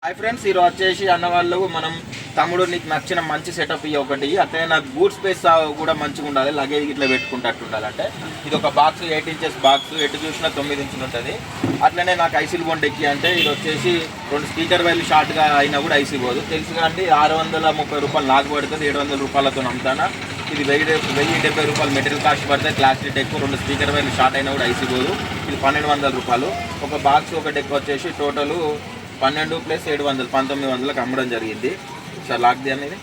Hi friends, ఈరోజు వచ్చేసి అన్న వాళ్ళు మనం తమ్ముడు నీకు నచ్చిన మంచి సెటప్ ఇవి ఒకటి, అట్లనే నాకు బూట్ స్పేస్ కూడా మంచిగా ఉండాలి, లగేజ్ ఇట్లా పెట్టుకుంటట్టు ఉండాలంటే ఇది ఒక బాక్స్ 8 ఇంచెస్ బాక్స్, ఎటు చూసినా 9 ఇంచులు ఉంటుంది. అట్లనే నాకు ఐసీలు బొండ్ ఎక్కి అంటే ఇది వచ్చేసి 2 స్పీకర్ వైర్లు షార్ట్గా అయినా కూడా ఐసీ పోదు. తెలుసు కానీ 630 రూపాయలు నాకు పడుతుంది, 700 రూపాయలతో అమ్ముతాను. ఇది 1070 రూపాయలు మెటీరియల్ కాస్ట్ పడితే, క్లాసిటీ డెక్ 2 స్పీకర్ వైర్లు షార్ట్ అయినా కూడా ఐసీ పోదు. ఇది 1200 రూపాయలు. ఒక బాక్స్ ఒక డెక్ వచ్చేసి టోటల్ 12 + 700 1900కి అమ్మడం జరిగింది. సార్ లాక్ ది అనేది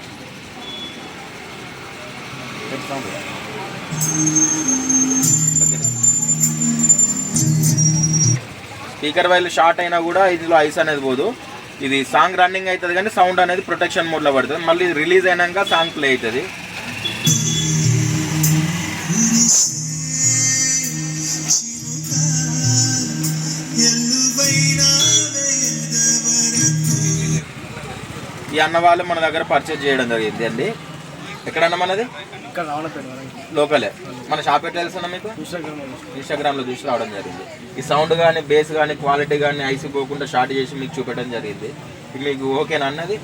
స్పీకర్ వైర్లు షార్ట్ అయినా కూడా ఇందులో ఐస్ అనేది పోదు. ఇది సాంగ్ రన్నింగ్ అవుతుంది కానీ సౌండ్ అనేది ప్రొటెక్షన్ మోడ్లో పడుతుంది. మళ్ళీ రిలీజ్ అయినాక సాంగ్ ప్లే అవుతుంది. ఈ అన్న వాళ్ళు మన దగ్గర పర్చేజ్ చేయడం జరిగింది అండి. ఎక్కడన్నా మనది లోకలే. మన షాప్ ఎట్లా తెలుసున్నా మీకు? ఇన్స్టాగ్రామ్లో చూసి రావడం జరిగింది. ఈ సౌండ్ కానీ బేస్ కానీ క్వాలిటీ కానీ ఐసీ పోకుండా షార్ట్ చేసి మీకు చూపెట్టడం జరిగింది. మీకు ఓకేనా అన్నది?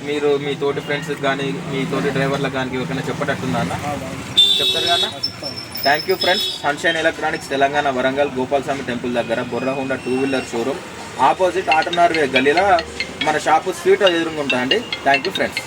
మీరు మీ తోటి ఫ్రెండ్స్కి కానీ మీ తోటి డ్రైవర్లకు కానీ ఎవరికైనా చెప్పేటట్టుందా అన్న? చెప్తారు కదా. Thank you friends. Sunshine electronics, Telangana, Warangal Gopalaswamy temple దగ్గర బొర్రా హోండా 2-వీలర్ షోరూమ్ ఆపోజిట్ ఆటోనార్వే గల్లీలో మన షాపు స్వీట్ ఎదురుగా ఉంటాయండి. Thank you friends.